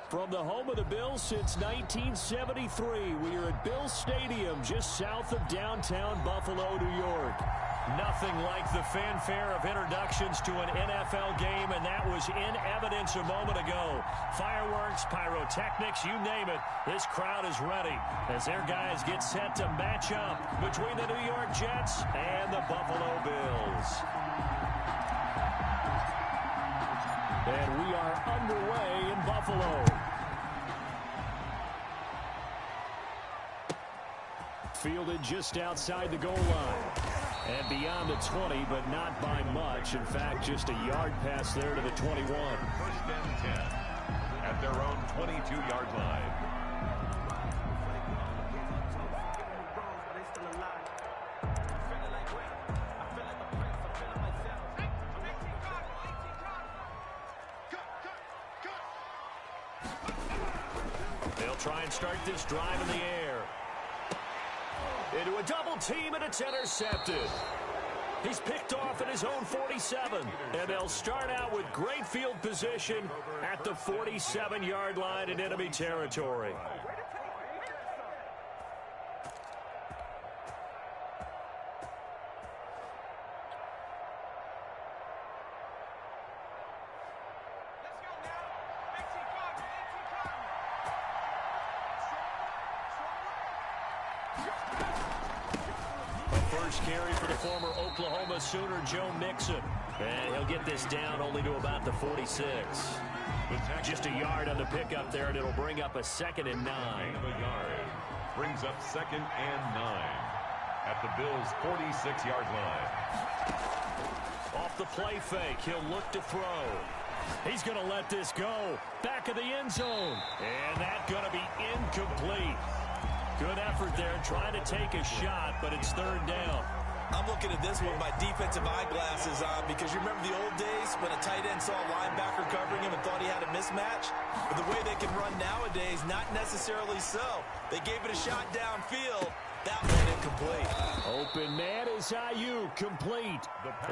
From the home of the Bills since 1973, we are at Bills Stadium just south of downtown Buffalo, New York. Nothing like the fanfare of introductions to an NFL game, and that was in evidence a moment ago. Fireworks, pyrotechnics, you name it, this crowd is ready as their guys get set to match up between the New York Jets and the Buffalo Bills. And we are underway in Buffalo. Fielded just outside the goal line. And beyond the 20, but not by much. In fact, just a yard pass there to the 21. First and 10 at their own 22-yard line. They'll try and start this drive in the air. Into a double team, and it's intercepted. He's picked off at his own 47. And they'll start out with great field position at the 47-yard line in enemy territory. First carry for the former Oklahoma Sooner, Joe Mixon. And he'll get this down only to about the 46. Just a yard on the pickup there, and it'll bring up a 2nd and 9. A yard brings up 2nd and 9 at the Bills' 46-yard line. Off the play fake, he'll look to throw. He's going to let this go. Back of the end zone. And that's going to be incomplete. Good effort there, trying to take a shot, but it's 3rd down. I'm looking at this one with my defensive eyeglasses on because you remember the old days when a tight end saw a linebacker covering him and thought he had a mismatch? But the way they can run nowadays, not necessarily so. They gave it a shot downfield. That one incomplete. Open man is Ayuk, complete.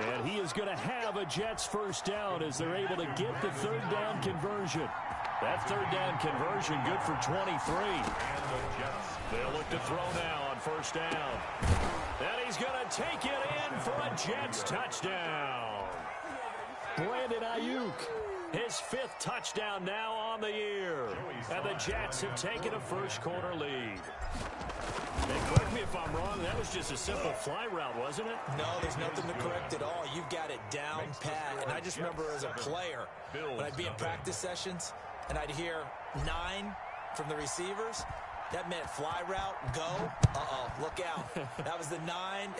And he is going to have a Jets first down as they're able to get the 3rd down conversion. That 3rd down conversion good for 23. And the Jets, they'll look to throw now on 1st down. And he's going to take it in for a Jets touchdown. Brandon Ayuk, his 5th touchdown now on the year. And the Jets have taken a first-quarter lead. And correct me if I'm wrong, that was just a simple fly route, wasn't it? No, there's nothing to correct at all. You've got it down pat. And I just remember as a player, when I'd be in practice sessions, and I'd hear 9 from the receivers, that meant fly route, go. Look out. That was the 9,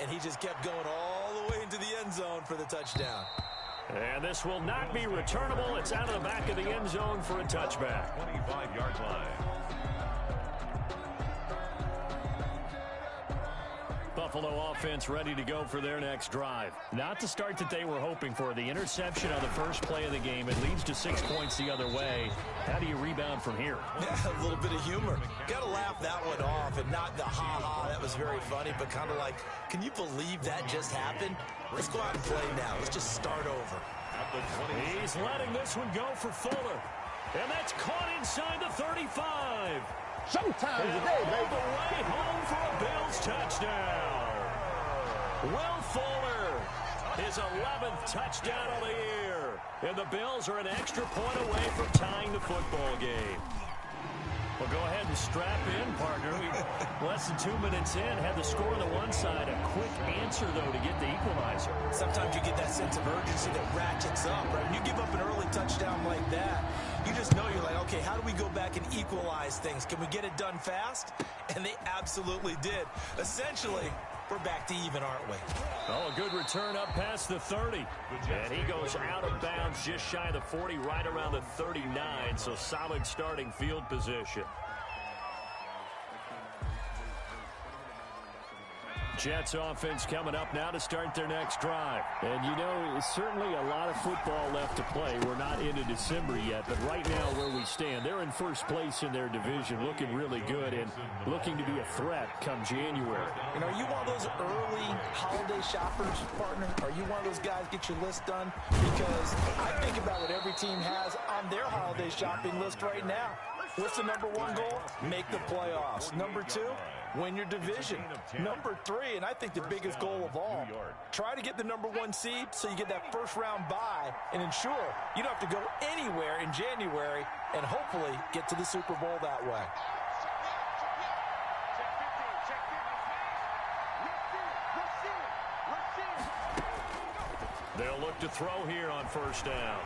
and he just kept going all the way into the end zone for the touchdown. And this will not be returnable. It's out of the back of the end zone for a touchback. 25-yard line. Buffalo offense ready to go for their next drive. Not the start that they were hoping for. The interception on the first play of the game. It leads to 6 points the other way. How do you rebound from here? Yeah, a little bit of humor. Got to laugh that one off and not the ha-ha. That was very funny, but kind of like, can you believe that just happened? Let's go out and play now. Let's just start over. He's letting this one go for Fuller. And that's caught inside the 35. Sometimes today, baby. All the way home for a Bills touchdown. Will Fuller, his 11th touchdown of the year. And the Bills are an extra point away from tying the football game. Well, go ahead and strap in, partner. We less than 2 minutes in, had the score on the one side. A quick answer, though, to get the equalizer. Sometimes you get that sense of urgency that ratchets up, right? When you give up an early touchdown like that, you just know you're like, okay, how do we go back and equalize things? Can we get it done fast? And they absolutely did. Essentially, we're back to even, aren't we? Oh, a good return up past the 30. And he goes out of bounds just shy of the 40, right around the 39. So solid starting field position. Jets offense coming up now to start their next drive. And, you know, certainly a lot of football left to play. We're not into December yet, but right now where we stand, they're in first place in their division, looking really good and looking to be a threat come January. And are you one of those early holiday shoppers, partner? Are you one of those guys get your list done? Because I think about what every team has on their holiday shopping list right now. What's the number one goal? Make the playoffs. Number two, win your division. Number three, and I think the biggest goal of all, try to get the number one seed so you get that first round bye and ensure you don't have to go anywhere in January and hopefully get to the Super Bowl that way. They'll look to throw here on first down.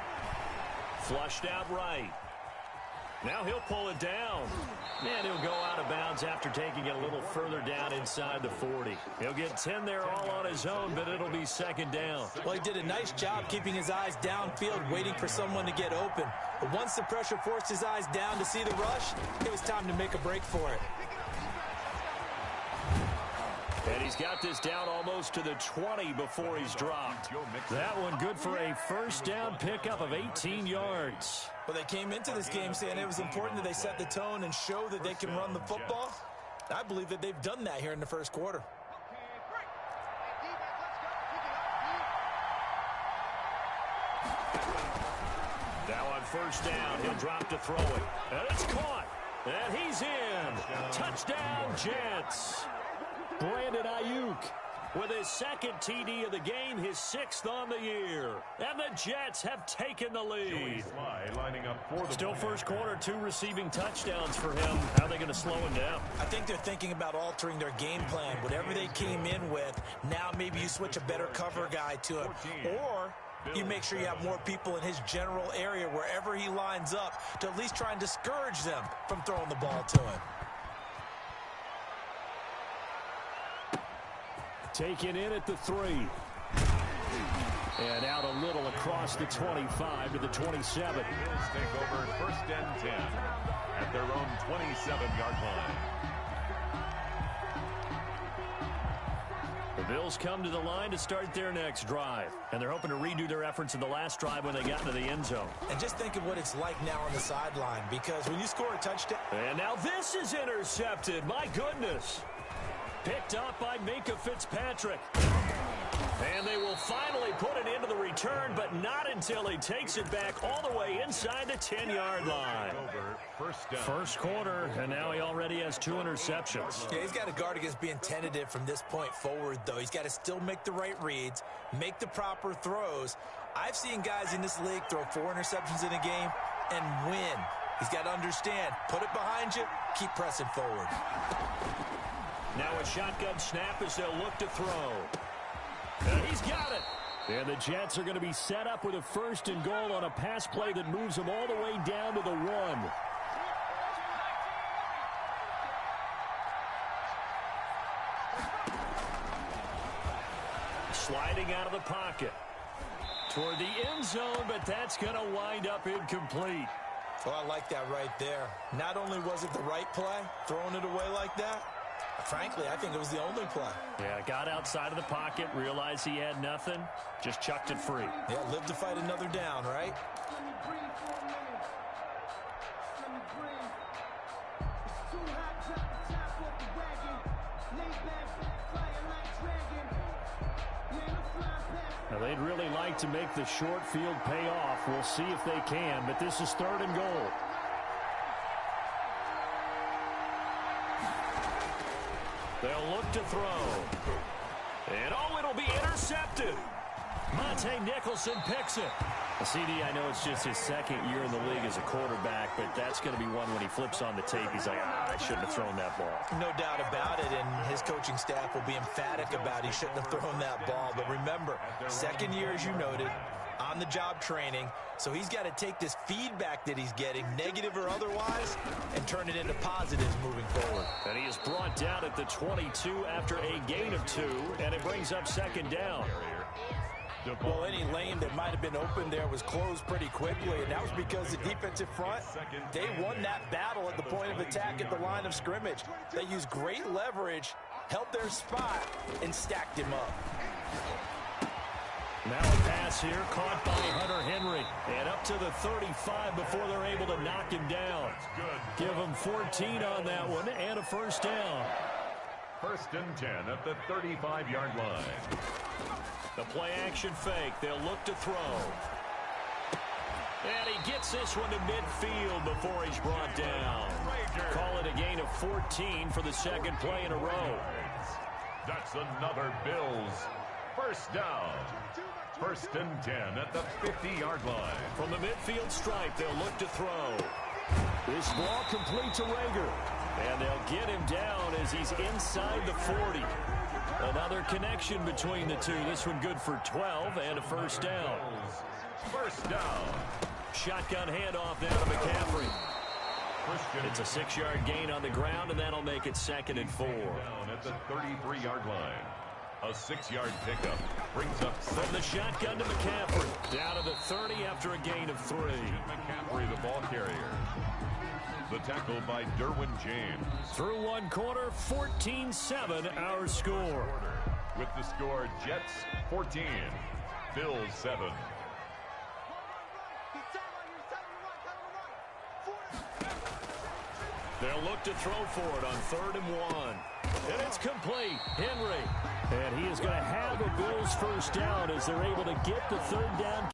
Flushed out right. Now he'll pull it down. And he'll go out of bounds after taking it a little further down inside the 40. He'll get 10 there all on his own, but it'll be second down. Well, he did a nice job keeping his eyes downfield, waiting for someone to get open. But once the pressure forced his eyes down to see the rush, it was time to make a break for it. And he's got this down almost to the 20 before he's dropped. That one good for a first down pickup of 18 yards. Well, they came into this game saying it was important that they set the tone and show that they can run the football. I believe that they've done that here in the first quarter. Now on first down, he'll drop to throw it. And it's caught. And he's in. Touchdown, Jets. Brandon Ayuk with his second TD of the game, his 6th on the year. And the Jets have taken the lead. Still first quarter, 2 receiving touchdowns for him. How are they going to slow him down? I think they're thinking about altering their game plan. Whatever they came in with, now maybe you switch a better cover guy to him. Or you make sure you have more people in his general area wherever he lines up to at least try and discourage them from throwing the ball to him. Taken in at the 3. And out a little across the 25 to the 27. Bills take over first and 10 at their own 27-yard line. The Bills come to the line to start their next drive. And they're hoping to redo their efforts in the last drive when they got into the end zone. And just think of what it's like now on the sideline, because when you score a touchdown. And now this is intercepted. My goodness. Picked up by Minkah Fitzpatrick. And they will finally put it into the return, but not until he takes it back all the way inside the 10-yard line. First quarter, and now he already has 2 interceptions. Yeah, he's got to guard against being tentative from this point forward, though. He's got to still make the right reads, make the proper throws. I've seen guys in this league throw 4 interceptions in a game and win. He's got to understand, put it behind you, keep pressing forward. Now a shotgun snap as they'll look to throw. And he's got it. And the Jets are going to be set up with a 1st and goal on a pass play that moves them all the way down to the 1. Sliding out of the pocket. Toward the end zone, but that's going to wind up incomplete. Well, I like that right there. Not only was it the right play, throwing it away like that, frankly, I think it was the only play. Yeah, got outside of the pocket, realized he had nothing, just chucked it free. Yeah, live to fight another down, right? Now, they'd really like to make the short field pay off. We'll see if they can, but this is 3rd and goal. They'll look to throw. And, oh, it'll be intercepted. Monte Nicholson picks it. CD, I know it's just his 2nd year in the league as a quarterback, but that's going to be one when he flips on the tape. He's like, I shouldn't have thrown that ball. No doubt about it, and his coaching staff will be emphatic about he shouldn't have thrown that ball. But remember, 2nd year, as you noted, on-the-job training. So he's got to take this feedback that he's getting, negative or otherwise, and turn it into positives moving forward. And he is brought down at the 22 after a gain of 2, and it brings up 2nd down. Well, any lane that might have been open there was closed pretty quickly, and that was because the defensive front, they won that battle at the point of attack at the line of scrimmage. They used great leverage held their spot, and stacked him up. Now a pass here, caught by Hunter Henry. And up to the 35 before they're able to knock him down. Give him 14 on that one and a first down. First and 10 at the 35-yard line. The play action fake. They'll look to throw. And he gets this one to midfield before he's brought down. Call it a gain of 14 for the second play in a row. That's another Bills first down. First and 10 at the 50-yard line. From the midfield stripe, they'll look to throw. This ball complete to Rager. And they'll get him down as he's inside the 40. Another connection between the two. This one good for 12 and a first down. First down. Shotgun handoff now to McCaffrey. It's a 6-yard gain on the ground, and that'll make it 2nd and 4. Down at the 33-yard line. A 6-yard pickup brings up from the shotgun to McCaffrey. Down to the 30 after a gain of 3. McCaffrey, the ball carrier. The tackle by Derwin James. Through one quarter, 14-7 our score. With the score, Jets 14, Bills 7. They'll look to throw for it on 3rd and 1. And it's complete. Henry. And he is going to have a Bills first down as they're able to get the 3rd down.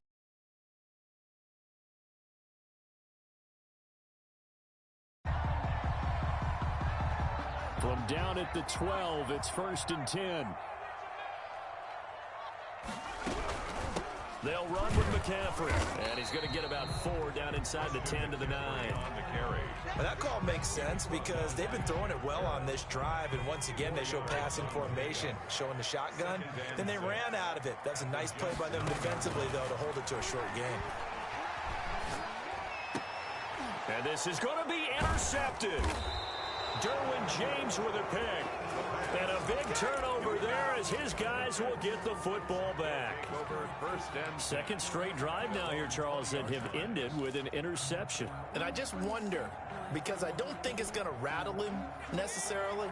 From down at the 12, it's 1st and 10. They'll run with McCaffrey. And he's going to get about 4 down inside the 10 to the 9. On the carry. Well, that call makes sense because they've been throwing it well on this drive. And once again, they show passing formation, showing the shotgun. Then they ran out of it. That's a nice play by them defensively, though, to hold it to a short game. And this is going to be intercepted. Derwin James with a pick. And a big turnover there as his guys will get the football back. Second straight drive now here, Charles, that have ended with an interception. And I just wonder, because I don't think it's going to rattle him necessarily,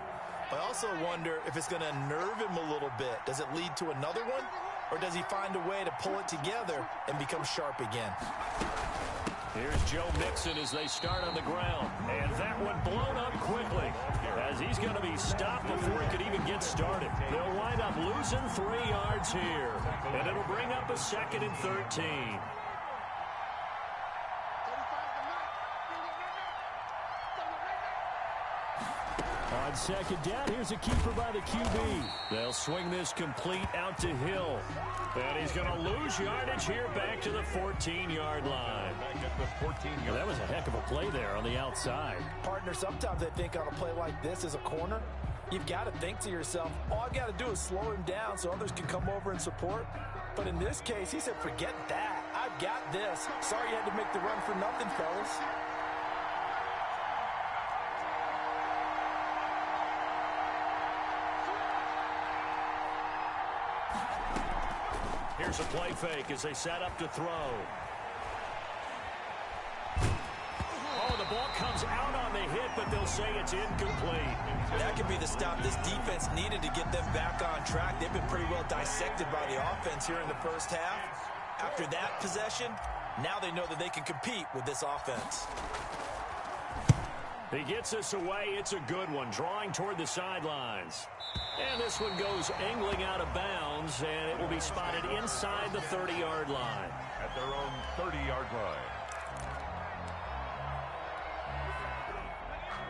but I also wonder if it's going to unnerve him a little bit. Does it lead to another one? Or does he find a way to pull it together and become sharp again? Here's Joe Mixon as they start on the ground. And that one blown up quickly as he's going to be stopped before he could even get started. They'll wind up losing 3 yards here. And it'll bring up a 2nd and 13. On 2nd down, here's a keeper by the QB. They'll swing this complete out to Hill. And he's going to lose yardage here back to the 14-yard line. Back at the 14-yard Well, that was a heck of a play there on the outside. Partner, sometimes I think on a play like this as a corner, you've got to think to yourself, all I've got to do is slow him down so others can come over and support. But in this case, he said, forget that. I've got this. Sorry you had to make the run for nothing, fellas. Here's a play fake as they set up to throw. Oh, the ball comes out on the hit, but they'll say it's incomplete. That could be the stop this defense needed to get them back on track. They've been pretty well dissected by the offense here in the first half. After that possession, now they know that they can compete with this offense. He gets us away. It's a good one, drawing toward the sidelines. And this one goes angling out of bounds, and it will be spotted inside the 30-yard line. At their own 30-yard line.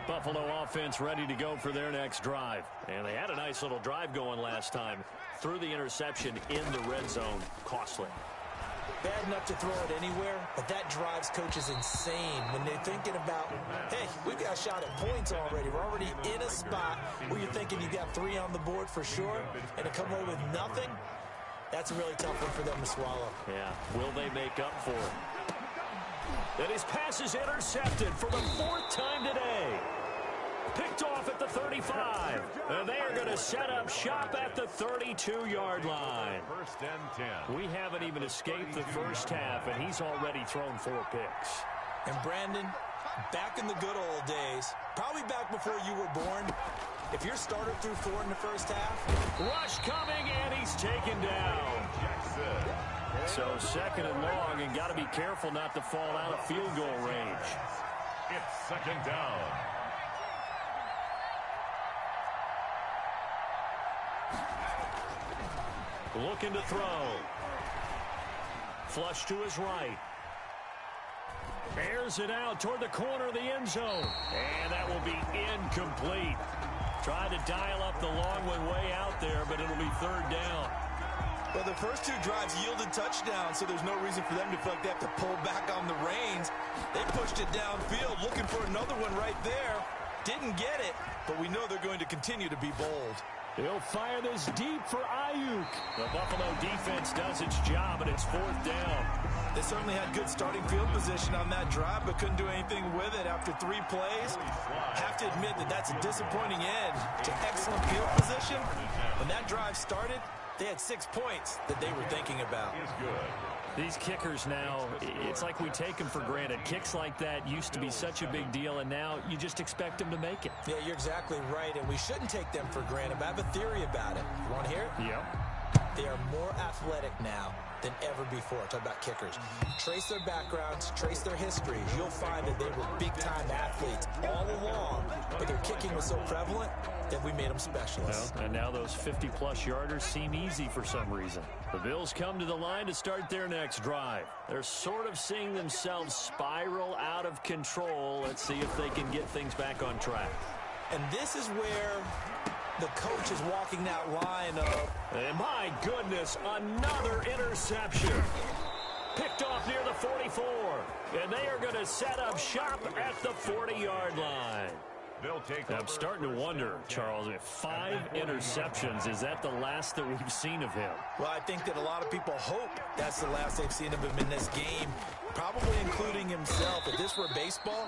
Buffalo offense ready to go for their next drive. And they had a nice little drive going last time. Threw the interception in the red zone. Costly. Bad enough to throw it anywhere, but that drives coaches insane when they're thinking about, hey, we've got a shot at points already. We're already in a spot where you're thinking you got 3 on the board for sure, and to come away with nothing, that's a really tough one for them to swallow. Yeah, will they make up for it? And his pass is intercepted for the 4th time today. Picked off at the 35. And they are going to set up shop at the 32-yard line. First and 10. We haven't even escaped the first half, and he's already thrown 4 picks. And Brandon, back in the good old days, probably back before you were born, If you're starter through 4 in the first half. Rush coming, and he's taken down. So 2nd and long, and got to be careful not to fall out of field goal range. It's 2nd down. Looking to throw. Flush to his right. Airs it out toward the corner of the end zone. And that will be incomplete. Tried to dial up the long one way out there, but it'll be 3rd down. Well, the first 2 drives yielded touchdowns, so there's no reason for them to feel like they have to pull back on the reins. They pushed it downfield, looking for another one right there. Didn't get it, but we know they're going to continue to be bold. He'll fire this deep for Ayuk. The Buffalo defense does its job, and it's 4th down. They certainly had good starting field position on that drive, but couldn't do anything with it after 3 plays. Have to admit that that's a disappointing end to excellent field position. When that drive started, they had 6 points that they were thinking about. These kickers now, it's like we take them for granted. Kicks like that used to be such a big deal, and now you just expect them to make it. Yeah, you're exactly right, and we shouldn't take them for granted, but I have a theory about it. You want to hear it? Yep. They are more athletic now than ever before. Talk about kickers. Trace their backgrounds, trace their histories. You'll find that they were big-time athletes all along, but their kicking was so prevalent that we made them specialists. Well, and now those 50-plus yarders seem easy for some reason. The Bills come to the line to start their next drive. They're sort of seeing themselves spiral out of control. Let's see if they can get things back on track. And this is where the coach is walking that line of... And my goodness, another interception. Picked off near the 44. And they are going to set up shop at the 40-yard line. I'm starting to wonder, Charles, if 5 interceptions, is that the last that we've seen of him? Well, I think that a lot of people hope that's the last they've seen of him in this game, probably including himself. If this were baseball,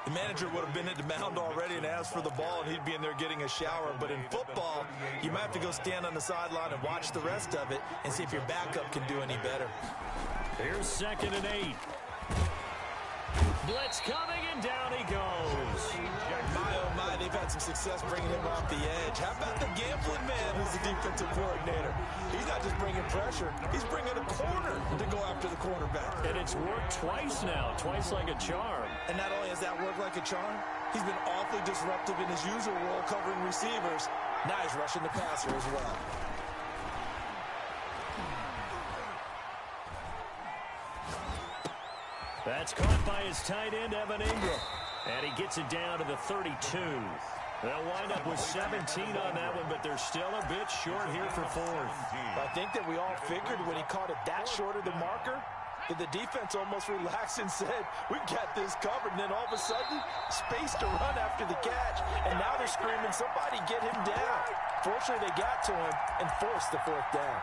the manager would have been at the mound already and asked for the ball, and he'd be in there getting a shower. But in football, you might have to go stand on the sideline and watch the rest of it and see if your backup can do any better. Here's 2nd and 8. Blitz coming, and down he goes. My, oh my, they've had some success bringing him off the edge. How about the gambling man who's the defensive coordinator? He's not just bringing pressure, he's bringing a corner to go after the quarterback. And it's worked twice now, twice like a charm. And not only has that worked like a charm, he's been awfully disruptive in his usual role covering receivers. Now he's rushing the passer as well. That's caught by his tight end, Evan Ingram. And he gets it down to the 32. They'll wind up with 17 on that one, but they're still a bit short here for 4th. I think that we all figured when he caught it that short of the marker, that the defense almost relaxed and said, we've got this covered. And then all of a sudden, space to run after the catch. And now they're screaming, somebody get him down. Fortunately, they got to him and forced the 4th down.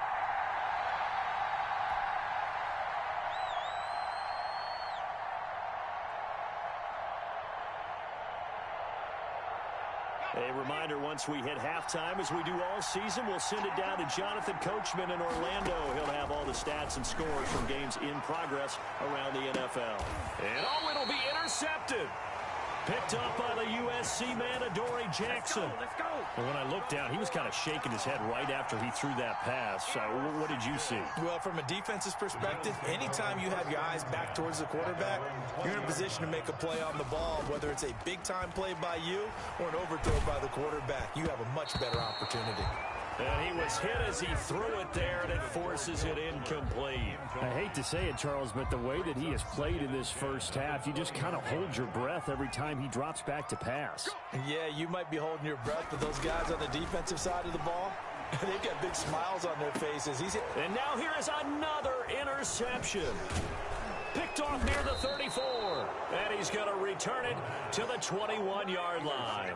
A reminder, once we hit halftime, as we do all season, we'll send it down to Jonathan Coachman in Orlando. He'll have all the stats and scores from games in progress around the NFL. And oh, it'll be intercepted. Picked up by the USC man, Adoree Jackson. Let's go. And when I looked down, he was kind of shaking his head right after he threw that pass. What did you see? Well, from a defense's perspective, anytime you have your eyes back towards the quarterback, you're in a position to make a play on the ball, whether it's a big-time play by you or an overthrow by the quarterback. You have a much better opportunity. And he was hit as he threw it there, and it forces it incomplete. I hate to say it, Charles, but the way that he has played in this first half, you just kind of hold your breath every time he drops back to pass. Yeah, you might be holding your breath, but those guys on the defensive side of the ball, they've got big smiles on their faces. And now here is another interception. Picked off near the 34. And he's going to return it to the 21-yard line.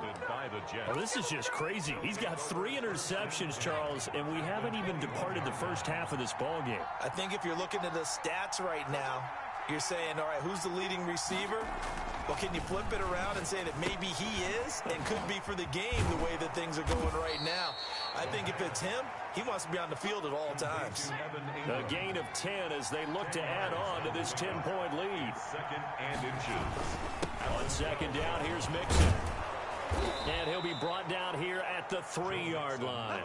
Well, this is just crazy. He's got 3 interceptions, Charles, and we haven't even departed the first half of this ballgame. I think if you're looking at the stats right now, you're saying, all right, who's the leading receiver? Well, can you flip it around and say that maybe he is and could be for the game the way that things are going right now? I think if it's him, he wants to be on the field at all times. A gain of 10 as they look to add on to this 10-point lead. 2nd and inches. On 2nd down, here's Mixon. And he'll be brought down here at the 3-yard line.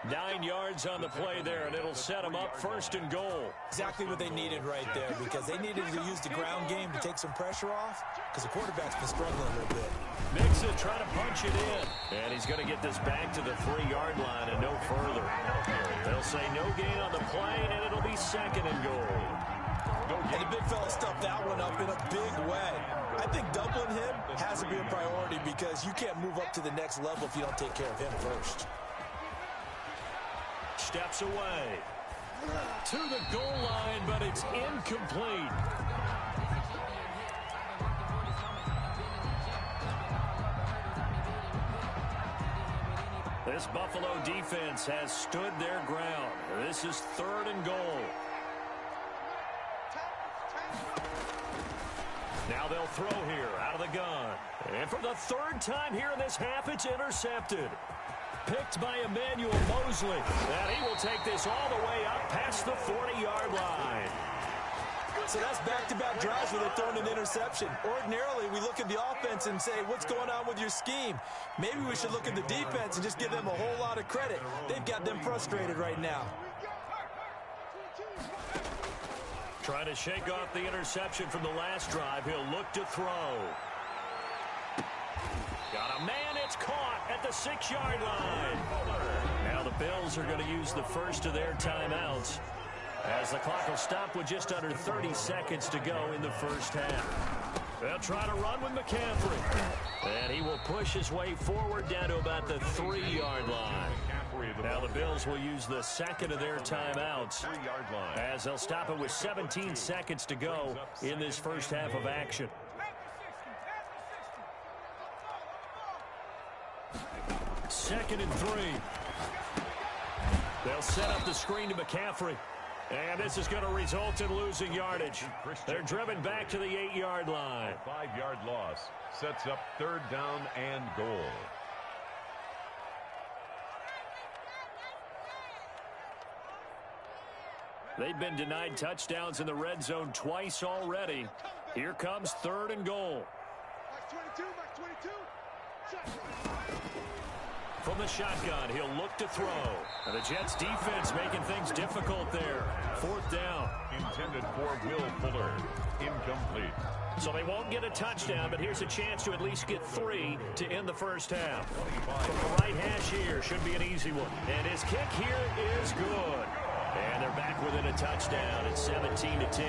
9 yards on the play there, and it'll set them up 1st and goal. Exactly what they needed right there, because they needed to use the ground game to take some pressure off, because the quarterback's been struggling a little bit. Mixon trying to punch it in. And he's going to get this back to the 3-yard line and no further. They'll say no gain on the play, and it'll be 2nd and goal. And the big fella stuffed that one up in a big way. I think doubling him has to be a priority because you can't move up to the next level if you don't take care of him first. Steps away to the goal line, but it's incomplete. This Buffalo defense has stood their ground. This is 3rd and goal. Now they'll throw here out of the gun. And for the 3rd time here in this half, it's intercepted. Picked by Emmanuel Mosley. And he will take this all the way up past the 40-yard line. So that's back-to-back drives where they're throwing an interception. Ordinarily, we look at the offense and say, what's going on with your scheme? Maybe we should look at the defense and just give them a whole lot of credit. They've got them frustrated right now. Trying to shake off the interception from the last drive. He'll look to throw. Got a man. It's caught at the 6-yard line. Now the Bills are going to use the first of their timeouts, as the clock will stop with just under 30 seconds to go in the first half. They'll try to run with McCaffrey. And he will push his way forward down to about the 3-yard line. Now the Bills will use the 2nd of their timeouts, as they'll stop it with 17 seconds to go in this first half of action. Second and 3. They'll set up the screen to McCaffrey. And this is going to result in losing yardage. They're driven back to the 8-yard line. A 5-yard loss sets up 3rd down and goal. They've been denied touchdowns in the red zone twice already. Here comes 3rd and goal. From the shotgun, he'll look to throw. And the Jets defense making things difficult there. 4th down. Intended for Will Fuller. Incomplete. So they won't get a touchdown, but here's a chance to at least get 3 to end the first half. From the right hash here, should be an easy one. And his kick here is good. And they're back within a touchdown at 17-10.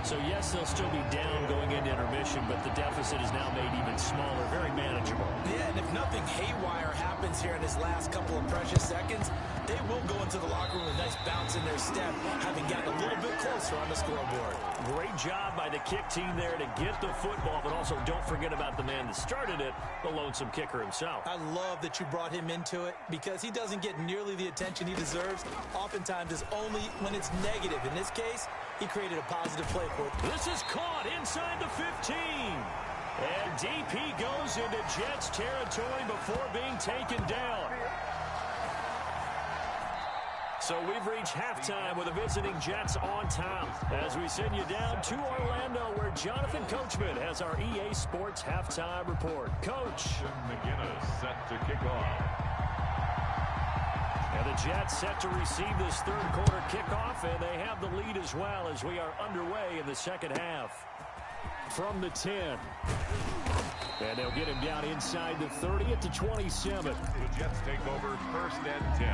So, yes, they'll still be down going into intermission, but the deficit is now made even smaller, very manageable. Yeah, and if nothing haywire happens here in his last couple of precious seconds, they will go into the locker room with a nice bounce in their step, having gotten a little bit closer on the scoreboard. Great job by the kick team there to get the football, but also don't forget about the man that started it, the lonesome kicker himself. I love that you brought him into it because he doesn't get nearly the attention he deserves. Oftentimes it's only when it's negative. In this case, he created a positive play for it. This is caught inside the 15. And DP goes into Jets territory before being taken down. So we've reached halftime with the visiting Jets on top as we send you down to Orlando, where Jonathan Coachman has our EA Sports halftime report. Coach. McGinnis set to kick off. And the Jets set to receive this 3rd quarter kickoff, and they have the lead as well as we are underway in the second half. From the 10. And they'll get him down inside the 30 at the 27. The Jets take over 1st and 10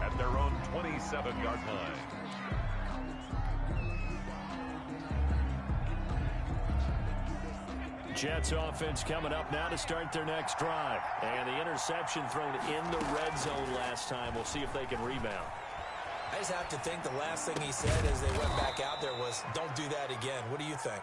at their own 27-yard line. Jets offense coming up now to start their next drive. And the interception thrown in the red zone last time. We'll see if they can rebound. I just have to think the last thing he said as they went back out there was, don't do that again. What do you think?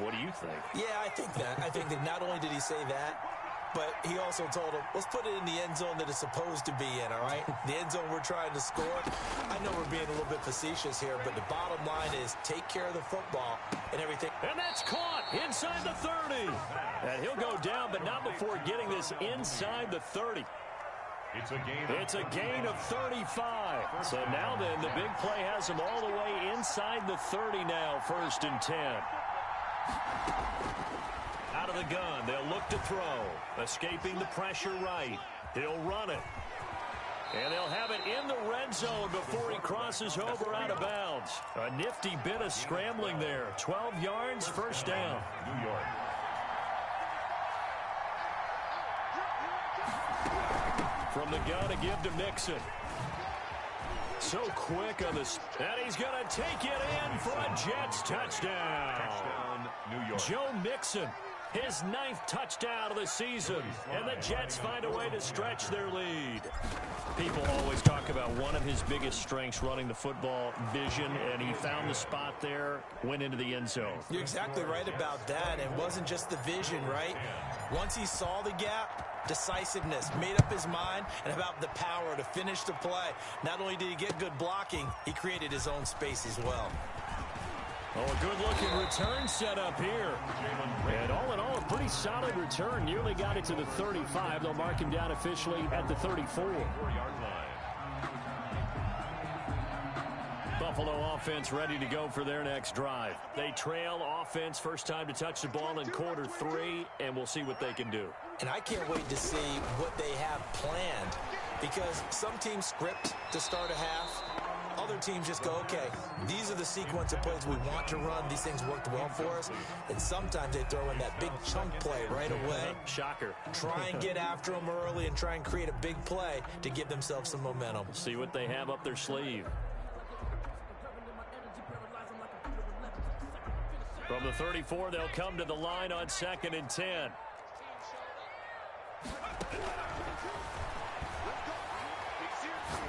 What do you think? Yeah, I think that. I think that not only did he say that, but he also told him, let's put it in the end zone that it's supposed to be in, all right? The end zone we're trying to score. I know we're being a little bit facetious here, but the bottom line is take care of the football and everything. And that's caught inside the 30. And he'll go down, but not before getting this inside the 30. It's a gain of 35. So now then, the big play has him all the way inside the 30 now, 1st and 10. Out of the gun, they'll look to throw. Escaping the pressure right. He'll run it. And they'll have it in the red zone before he crosses over out of bounds. A nifty bit of scrambling there. 12 yards, first down. New York. From the gun to give to Mixon. So quick on this. And he's going to take it in for a Jets touchdown. Touchdown, New York. Joe Mixon, his 9th touchdown of the season. And the Jets find a way to stretch their lead. People always talk about one of his biggest strengths, running the football, vision, and he found the spot there, went into the end zone. You're exactly right about that. It wasn't just the vision, right? Once he saw the gap, decisiveness, made up his mind, and about the power to finish the play. Not only did he get good blocking, he created his own space as well. Oh, a good-looking return set up here. And all in all, a pretty solid return. Nearly got it to the 35. They'll mark him down officially at the 34. 4-yard line. Buffalo offense ready to go for their next drive. They trail offense, first time to touch the ball in quarter 3, and we'll see what they can do. And I can't wait to see what they have planned, because some teams script to start a half. Other teams just go, okay, these are the sequence of plays we want to run. These things worked well for us. And sometimes they throw in that big chunk play right away. Shocker. Try and get after them early and try and create a big play to give themselves some momentum. See what they have up their sleeve. From the 34, they'll come to the line on 2nd and 10.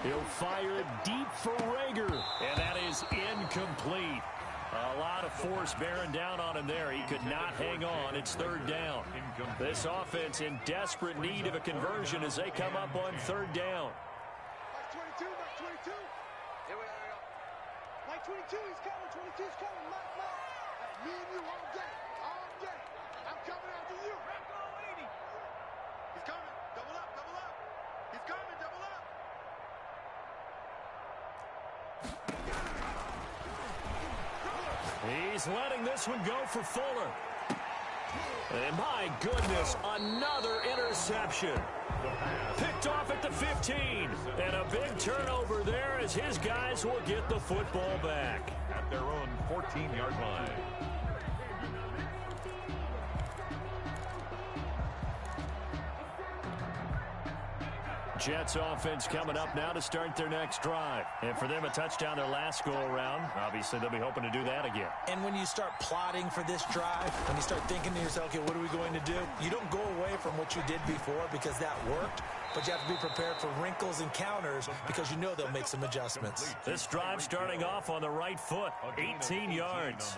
He'll fire deep for Rager, and that is incomplete. A lot of force bearing down on him there. He could not hang on. It's 3rd down. This offense in desperate need of a conversion as they come up on 3rd down. Mike 22, Mike 22. Here we go. Mike 22, he's coming. 22's coming. Mike. Me and you all day. All day. I'm coming after you. He's coming. Double up, double up. He's coming, double up. He's letting this one go for Fuller. And my goodness, another interception. Picked off at the 15. And a big turnover there as his guys will get the football back. At their own 14-yard line. Jets offense coming up now to start their next drive. And for them, a touchdown their last go-around. Obviously, they'll be hoping to do that again. And when you start plotting for this drive, when you start thinking to yourself, okay, what are we going to do? You don't go away from what you did before because that worked, but you have to be prepared for wrinkles and counters because you know they'll make some adjustments. This drive starting off on the right foot, 18 yards.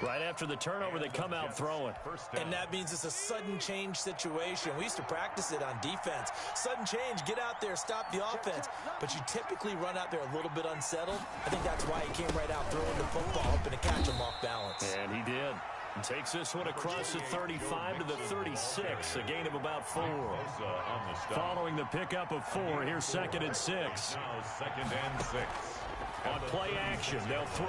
Right after the turnover, they come out throwing. And that means it's a sudden change situation. We used to practice it on defense. Sudden change, get out there, stop the offense. But you typically run out there a little bit unsettled. I think that's why he came right out throwing the football, hoping to catch him off balance. And he did. Takes this one across the 35 to the 36, a gain of about 4. Following the pickup of 4, here's 2nd and 6. Now 2nd and 6. On play action, they'll throw.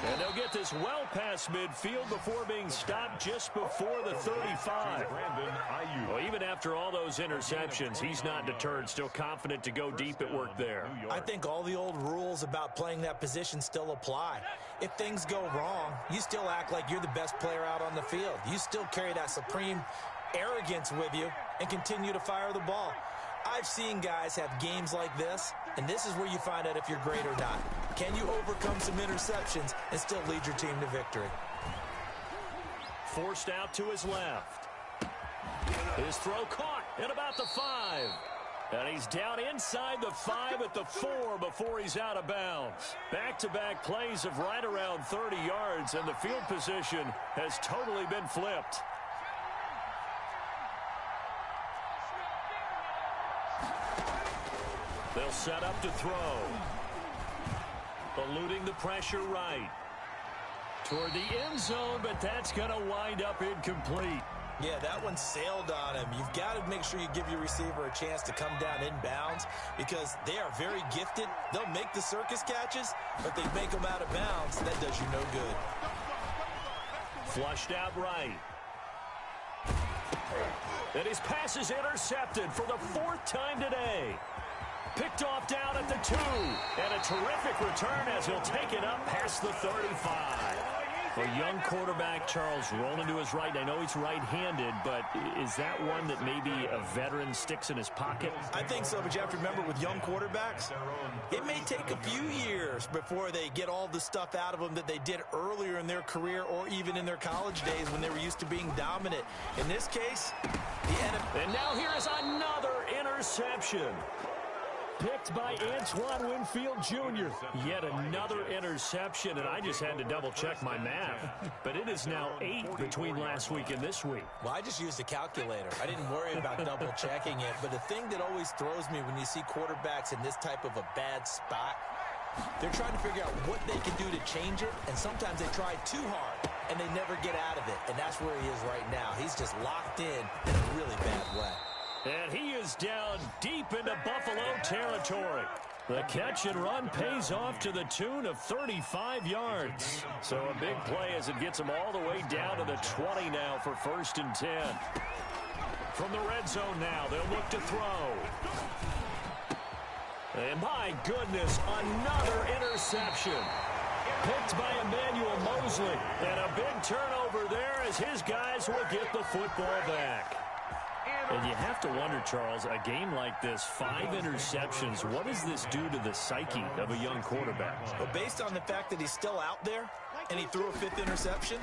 And they'll get this well past midfield before being stopped just before the 35. Brandon Ayuk. Well, even after all those interceptions, he's not deterred, still confident to go deep at work there. I think all the old rules about playing that position still apply. If things go wrong, you still act like you're the best player out on the field. You still carry that supreme arrogance with you and continue to fire the ball. I've seen guys have games like this, and this is where you find out if you're great or not. Can you overcome some interceptions and still lead your team to victory? Forced out to his left. His throw caught at about the 5. And he's down inside the 5 at the 4 before he's out of bounds. Back-to-back plays of right around 30 yards, and the field position has totally been flipped. They'll set up to throw. Eluding the pressure right. Toward the end zone, but that's going to wind up incomplete. Yeah, that one sailed on him. You've got to make sure you give your receiver a chance to come down inbounds because they are very gifted. They'll make the circus catches, but they make them out of bounds. That does you no good. Flushed out right. And his pass is intercepted for the 4th time today. Picked off down at the 2. And a terrific return as he'll take it up past the 35. A young quarterback, Charles, rolling to his right. I know he's right-handed, but is that one that maybe a veteran sticks in his pocket? I think so, but you have to remember with young quarterbacks, it may take a few years before they get all the stuff out of them that they did earlier in their career or even in their college days when they were used to being dominant. In this case, the NFL. And now here is another interception. Picked by Antoine Winfield Jr. Yet another interception, and I just had to double-check my math. But it is now 8 between last week and this week. Well, I just used a calculator. I didn't worry about double-checking it. But the thing that always throws me when you see quarterbacks in this type of a bad spot, they're trying to figure out what they can do to change it, and sometimes they try too hard, and they never get out of it. And that's where he is right now. He's just locked in a really bad way. And he is down deep into Buffalo territory. The catch and run pays off to the tune of 35 yards. So a big play as it gets him all the way down to the 20 now for 1st and 10. From the red zone now, they'll look to throw. And my goodness, another interception. Picked by Emmanuel Mosley. And a big turnover there as his guys will get the football back. And you have to wonder, Charles, a game like this, 5 interceptions, what does this do to the psyche of a young quarterback? But based on the fact that he's still out there and he threw a 5th interception,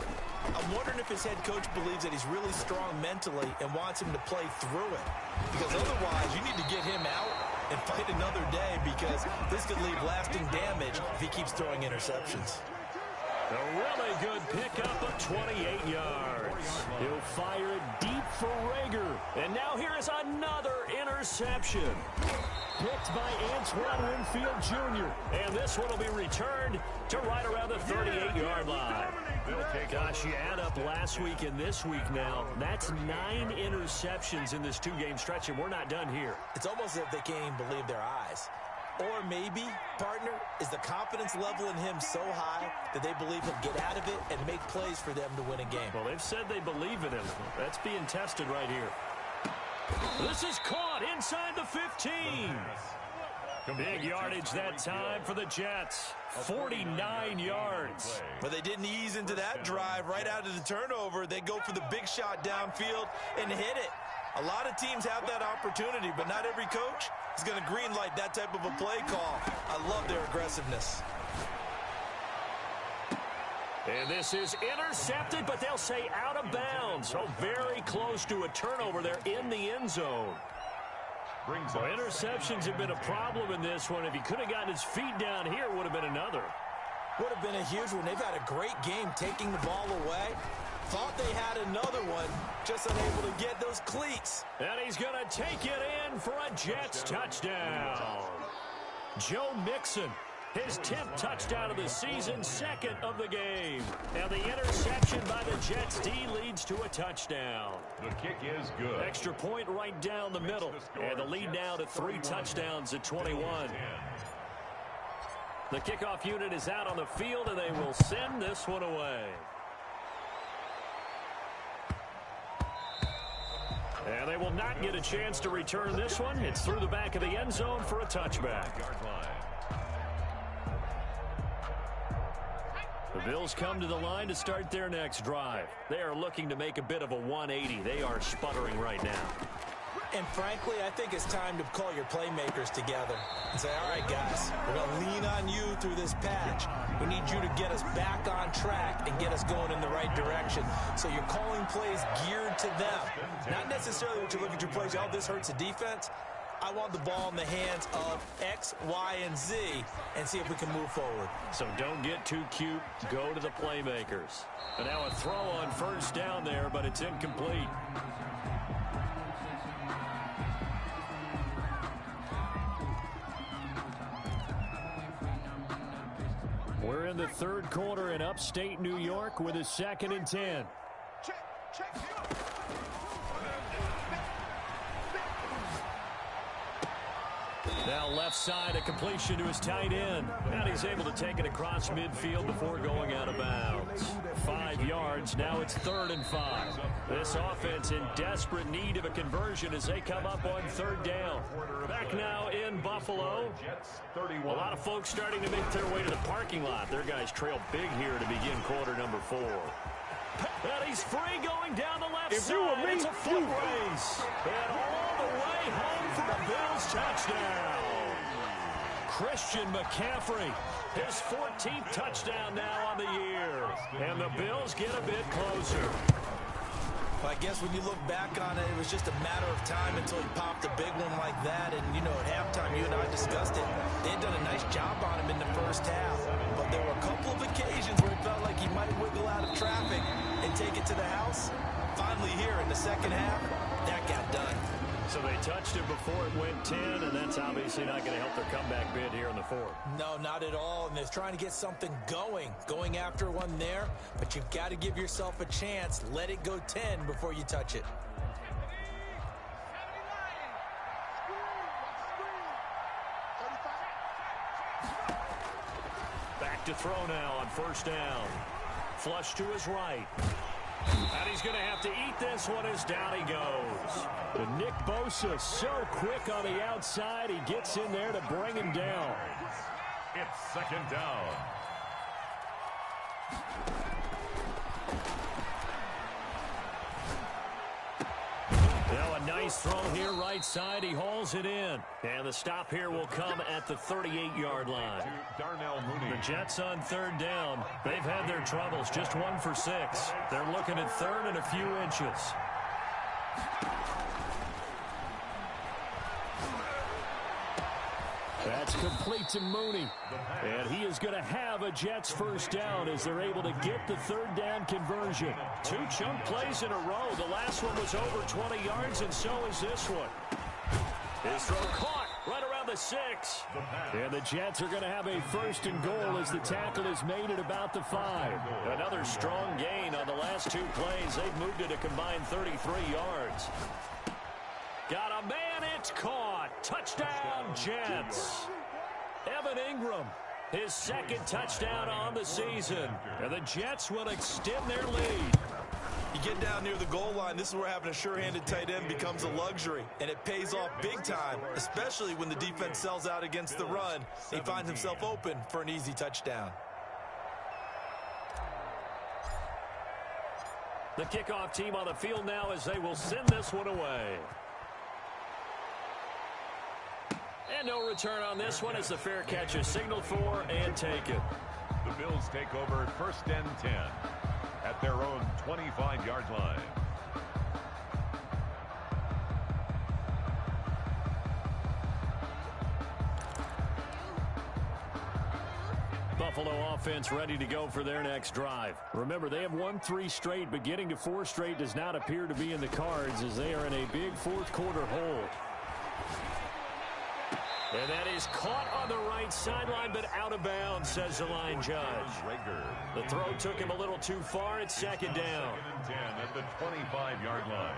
I'm wondering if his head coach believes that he's really strong mentally and wants him to play through it. Because otherwise, you need to get him out and fight another day because this could leave lasting damage if he keeps throwing interceptions. A really good pickup of 28 yards. He'll fire it deep for Rager. And now here is another interception. Picked by Antoine Winfield Jr. And this one will be returned to right around the 38-yard line. Gosh, you add up last week and this week now, that's 9 interceptions in this 2-game stretch, and we're not done here. It's almost as if they can't even believe their eyes. Or maybe, partner, is the confidence level in him so high that they believe he'll get out of it and make plays for them to win a game. Well, they've said they believe in him. That's being tested right here. This is caught inside the 15. Big yardage that time for the Jets. 49 yards. But they didn't ease into that drive right out of the turnover. They go for the big shot downfield and hit it. A lot of teams have that opportunity, but not every coach is going to greenlight that type of a play call. I love their aggressiveness. And this is intercepted, but they'll say out of bounds. So very close to a turnover there in the end zone. Well, interceptions have been a problem in this one. If he could have gotten his feet down here, it would have been another. Would have been a huge one. They've had a great game taking the ball away. Thought they had another one, just unable to get those cleats. And he's going to take it in for a Jets touchdown. Joe Mixon, his 10th touchdown of the season, 2nd of the game. And the interception by the Jets D leads to a touchdown. The kick is good. Extra point right down the middle. And the lead now to 3 touchdowns at 21. The kickoff unit is out on the field, and they will send this one away. And they will not get a chance to return this one. It's through the back of the end zone for a touchback. The Bills come to the line to start their next drive. They are looking to make a bit of a 180. They are sputtering right now. And frankly, I think it's time to call your playmakers together and say, all right, guys, we're going to lean on you through this patch. We need you to get us back on track and get us going in the right direction. So you're calling plays geared to them. Not necessarily what you look at your plays, oh, this hurts the defense. I want the ball in the hands of X, Y, and Z and see if we can move forward. So don't get too cute. Go to the playmakers. And now a throw on first down there, but it's incomplete. We're in the third quarter in upstate New York with a 2nd and 10. Now left side, a completion to his tight end. And he's able to take it across midfield before going out of bounds. 5 yards, now it's 3rd and 5. This offense in desperate need of a conversion as they come up on 3rd down. Back now in Buffalo. A lot of folks starting to make their way to the parking lot. Their guys trail big here to begin quarter number 4. And he's free going down the left side. It's a foot race. And all the way home for a Bills touchdown. Christian McCaffrey, his 14th touchdown now on the year. And the Bills get a bit closer. Well, I guess when you look back on it, it was just a matter of time until he popped a big one like that. And, you know, at halftime, you and I discussed it. They had done a nice job on him in the first half. But there were a couple of occasions where it felt like he might wiggle out of traffic and take it to the house. Finally here in the second half, that got done. So they touched it before it went 10, and that's obviously not going to help their comeback bid here in the 4th. No, not at all, and they're trying to get something going after one there, but you've got to give yourself a chance. Let it go 10 before you touch it. Back to throw now on 1st down. Flush to his right. And he's going to have to eat this one as down he goes. And Nick Bosa so quick on the outside. He gets in there to bring him down. It's 2nd down. Now a nice throw here right side. He hauls it in. And the stop here will come at the 38-yard line. Darnell Mooney. The Jets on 3rd down. They've had their troubles. Just 1 for 6. They're looking at 3rd and a few inches. That's complete to Mooney. And he is going to have a Jets 1st down as they're able to get the 3rd down conversion. 2 chunk plays in a row. The last one was over 20 yards, and so is this one. His throw caught right around the 6. And the Jets are going to have a 1st and goal as the tackle is made at about the 5. Another strong gain on the last 2 plays. They've moved it a combined 33 yards. Got a man, it's caught. Touchdown, Jets. Evan Ingram, his 2nd touchdown on the season. And the Jets will extend their lead. You get down near the goal line, this is where having a sure-handed tight end becomes a luxury. And it pays off big time, especially when the defense sells out against the run. He finds himself open for an easy touchdown. The kickoff team on the field now as they will send this one away. And no return on this one as the fair catch is signaled for and taken. The Bills take over 1st and 10 at their own 25-yard line. Buffalo offense ready to go for their next drive. Remember, they have won 3 straight, but getting to 4 straight does not appear to be in the cards as they are in a big 4th quarter hole. And that is caught on the right sideline, but out of bounds, says the line judge. The throw took him a little too far. It's 2nd down. 2nd and 10 at the 25-yard line.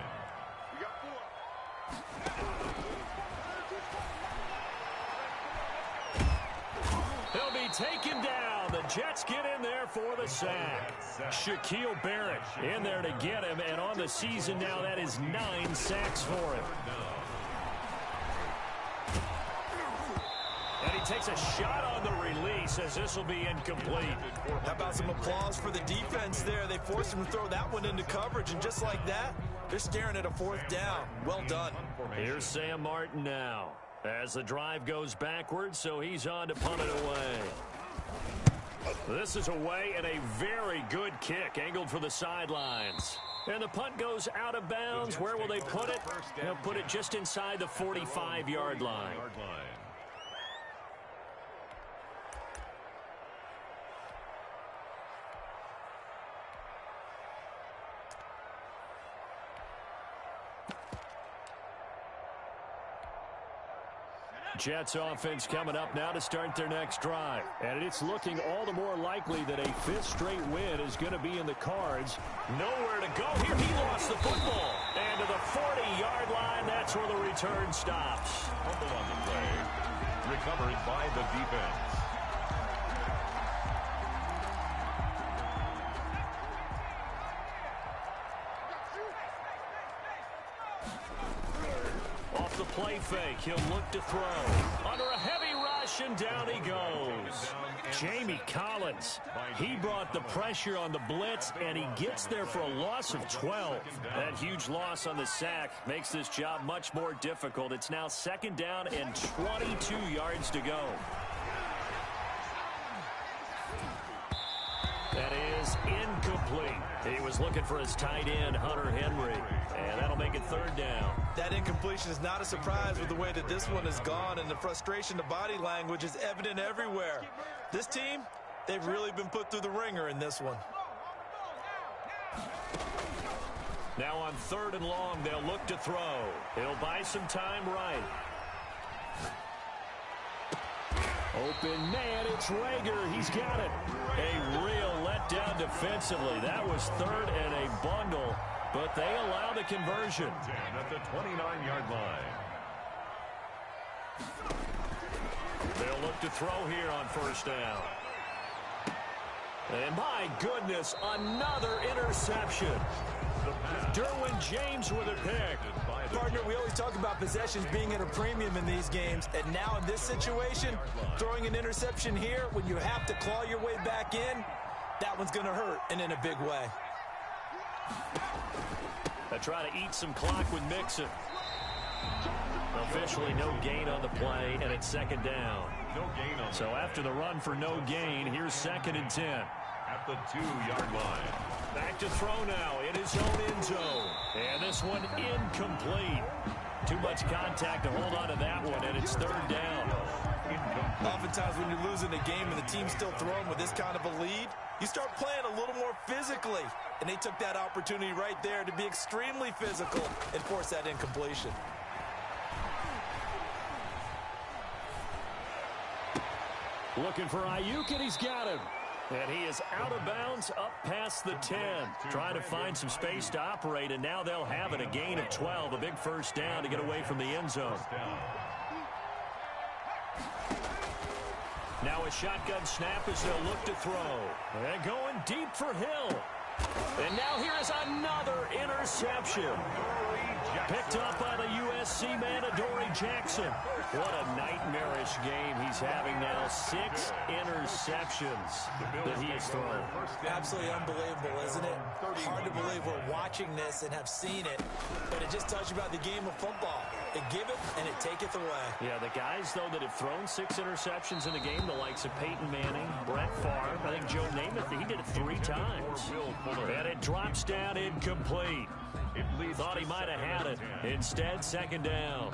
He'll be taken down. The Jets get in there for the sack. Shaquille Barrett in there to get him, and on the season now, that is 9 sacks for him. And he takes a shot on the release as this will be incomplete. How about some applause for the defense there? They forced him to throw that one into coverage, and just like that, they're staring at a 4th down. Well done. Here's Sam Martin now as the drive goes backwards, so he's on to punt it away. This is away and a very good kick angled for the sidelines. And the punt goes out of bounds. Where will they put it? They'll put it just inside the 45-yard line. Jets offense coming up now to start their next drive. And it's looking all the more likely that a fifth straight win is going to be in the cards. Nowhere to go here. He lost the football. And to the 40-yard line, that's where the return stops. Fumble on the play. Recovered by the defense. Off the play fake, he'll look to throw. Under a heavy rush, and down he goes. Jamie Collins, he brought the pressure on the blitz, and he gets there for a loss of 12. That huge loss on the sack makes this job much more difficult. It's now second down and 22 yards to go. That is incomplete. He was looking for his tight end, Hunter Henry, and that'll make it third down. That incompletion is not a surprise with the way that this one has gone, and the frustration, the body language is evident everywhere. This team, they've really been put through the ringer in this one. Now on third and long, they'll look to throw. He'll buy some time right. Open man, it's Rager. He's got it. A real letdown defensively. That was third and a bundle, but they allow the conversion. 10 at the 29-yard line. They'll look to throw here on first down. And my goodness, another interception. Derwin James with a pick. Partner, we always talk about possessions being at a premium in these games, and now in this situation, throwing an interception here when you have to claw your way back in, that one's going to hurt, and in a big way. They try to eat some clock with Mixon. Officially no gain on the play, and it's second down. No gain on. So after the run for no gain, here's second and 10. At the 2-yard line. Back to throw now in his own end zone. And this one incomplete. Too much contact to hold on to that one, and it's third down. Oftentimes when you're losing a game and the team's still throwing with this kind of a lead, you start playing a little more physically. And they took that opportunity right there to be extremely physical and force that incompletion. Looking for Ayuk, and he's got him. And he is out of bounds up past the 10. Trying to find some space to operate, and now they'll have it. A gain of 12, a big first down to get away from the end zone. Now a shotgun snap as they'll look to throw. And going deep for Hill. And now here is another interception. Picked up by the USC man, Adoree Jackson. What a nightmarish game he's having now. 6 interceptions that he has thrown. Absolutely unbelievable, isn't it? Hard to believe we're watching this and have seen it, but it just tells you about the game of football. It give it and it taketh away. Yeah, the guys, though, that have thrown 6 interceptions in a game, the likes of Peyton Manning, Brett Favre, I think Joe Namath, he did it 3 times. And it drops down incomplete. Thought he might have had it. Instead, second down.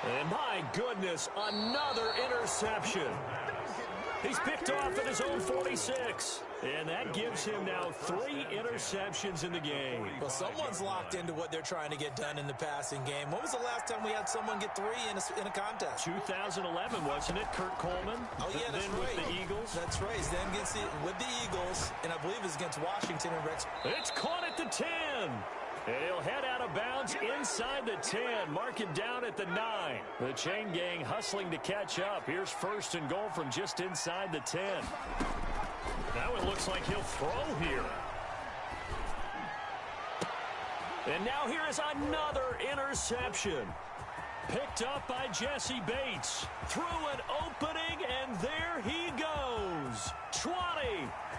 And my goodness, another interception. He's picked off at his own 46. And that gives him now 3 interceptions in the game. Well, someone's locked into what they're trying to get done in the passing game. When was the last time we had someone get 3 in a contest? 2011, wasn't it? Kurt Coleman? Oh, yeah, that's then right. With the Eagles? That's right. He's then with the Eagles, and I believe it's against Washington and Rex. It's caught at the 10. And he'll head out of bounds inside the 10. Mark it down at the 9. The chain gang hustling to catch up. Here's first and goal from just inside the 10. Now it looks like he'll throw here. And now here is another interception. Picked up by Jesse Bates. Through an opening, and there he goes. 20,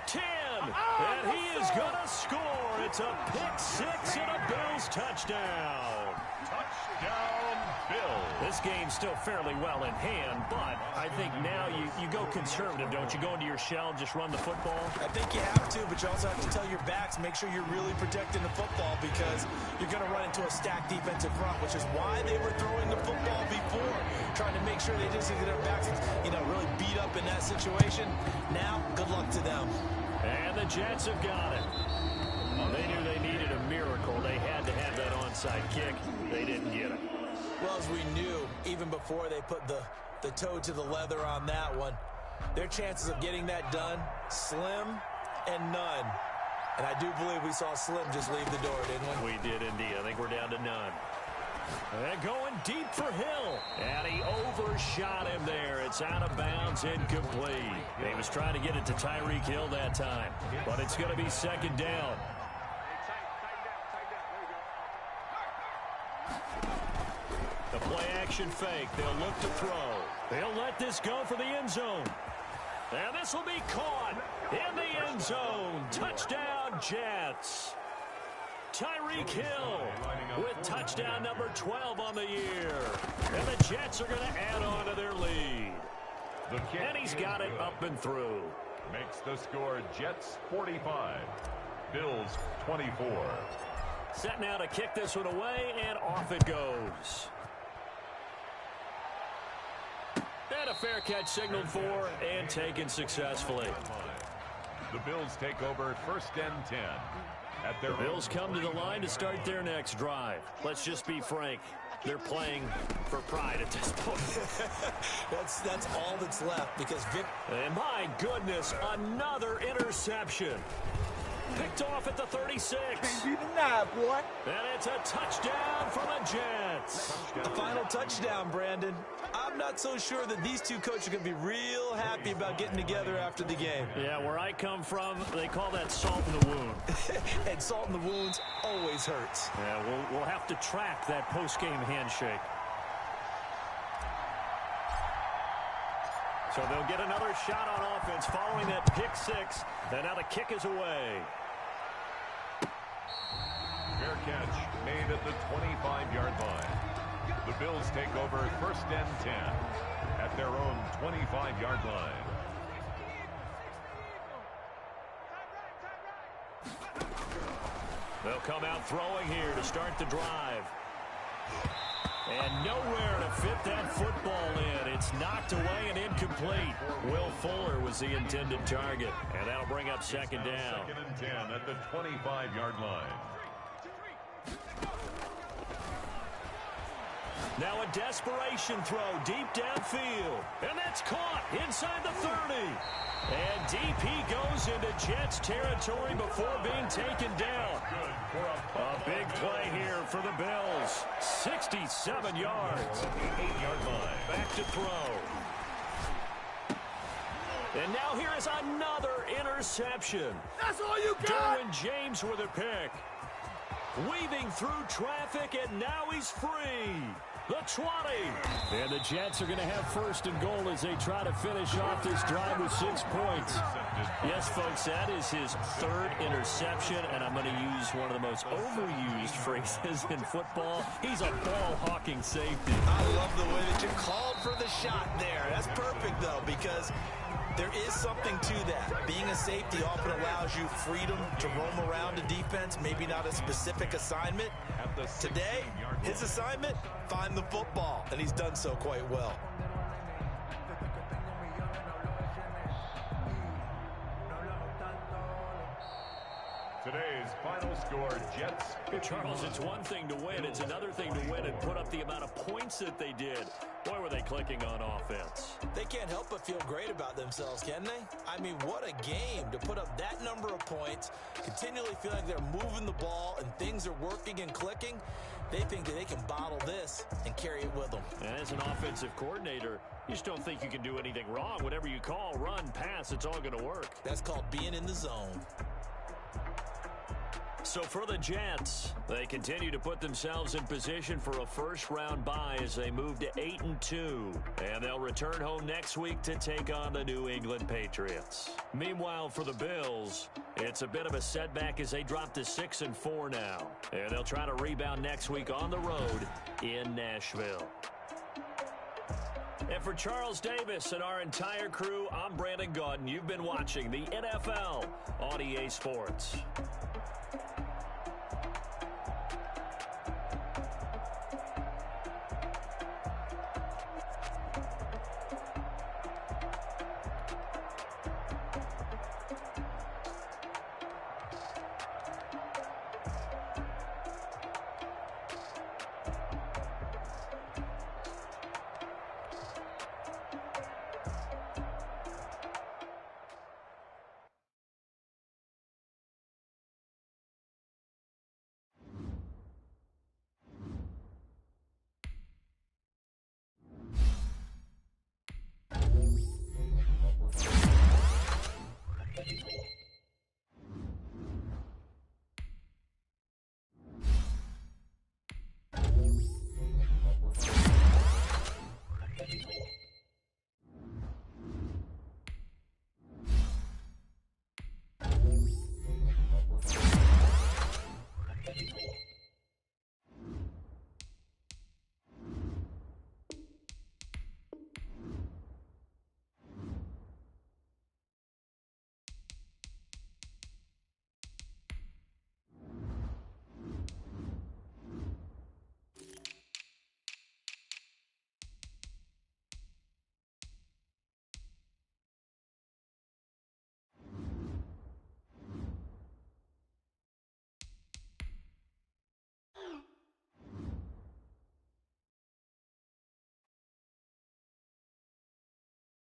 10, and he is going to score. It's a pick 6 and a Bills touchdown. Touchdown, Bills. This game's still fairly well in hand, but I think now you go conservative, don't you? Go into your shell and just run the football? I think you have to, but you also have to tell your backs, make sure you're really protecting the football because you're going to run into a stacked defensive front, which is why they were throwing the football before, trying to make sure they didn't get their backs, really beat up in that situation. Now, good luck to them. And the Jets have got it. They knew they needed a miracle. They had to have that onside kick. They didn't get it. Well, as we knew, even before they put the toe to the leather on that one, their chances of getting that done, slim and none. And I do believe we saw Slim just leave the door, didn't we? We did indeed. I think we're down to none. And going deep for Hill. And he overshot him there. It's out of bounds, incomplete. He was trying to get it to Tyreek Hill that time. But it's going to be second down. The play-action fake. They'll look to throw. They'll let this go for the end zone. And this will be caught in the end zone. Touchdown, Jets. Tyreek Hill with touchdown number 12 on the year. And the Jets are going to add on to their lead. And he's got it up and through. Makes the score Jets 45, Bills 24. Set now to kick this one away, and off it goes. And a fair catch signaled for and taken successfully. The Bills take over 1st and 10. The Bills come to the line to start their next drive. Let's just be frank. They're playing for pride at this point. That's all that's left because And my goodness, another interception. Picked off at the 36. Can't be denied, boy. And it's a touchdown for the Jets. A final touchdown, Brandon. I'm not so sure that these two coaches are going to be real happy about getting together after the game. Yeah, where I come from, they call that salt in the wound. And salt in the wounds always hurts. Yeah, we'll have to track that post-game handshake. So they'll get another shot on offense following that pick six. And now the kick is away. Fair catch made at the 25-yard line. The Bills take over 1st and 10 at their own 25-yard line. They'll come out throwing here to start the drive. And nowhere to fit that football in. It's knocked away and incomplete. Will Fuller was the intended target. And that'll bring up second down. 2nd and 10 at the 25-yard line. Now a desperation throw deep downfield. And that's caught inside the 30. And DP goes into Jets territory before being taken down. A big play here for the Bills. 67 yards. 8-yard line. Back to throw. And now here is another interception. That's all you got. Derwin James with a pick. Weaving through traffic, and now he's free. The 20. And the Jets are going to have 1st and goal as they try to finish off this drive with 6 points. Yes, folks, that is his 3rd interception, and I'm going to use one of the most overused phrases in football. He's a ball-hawking safety. I love the way that you called for the shot there. That's perfect, though, because there is something to that. Being a safety often allows you freedom to roam around a defense, maybe not a specific assignment. Today, his assignment, find the football, and he's done so quite well. Today's final score, Jets 51. Charles, it's one thing to win. It's another thing to win and put up the amount of points that they did. Boy, were they clicking on offense. They can't help but feel great about themselves, can they? I mean, what a game to put up that number of points, continually feeling like they're moving the ball and things are working and clicking. They think that they can bottle this and carry it with them. And as an offensive coordinator, you just don't think you can do anything wrong. Whatever you call, run, pass, it's all going to work. That's called being in the zone. So for the Jets, they continue to put themselves in position for a first-round bye as they move to 8-2. And they'll return home next week to take on the New England Patriots. Meanwhile, for the Bills, it's a bit of a setback as they drop to 6-4 now. And they'll try to rebound next week on the road in Nashville. And for Charles Davis and our entire crew, I'm Brandon Gaudin. You've been watching the NFL on EA Sports.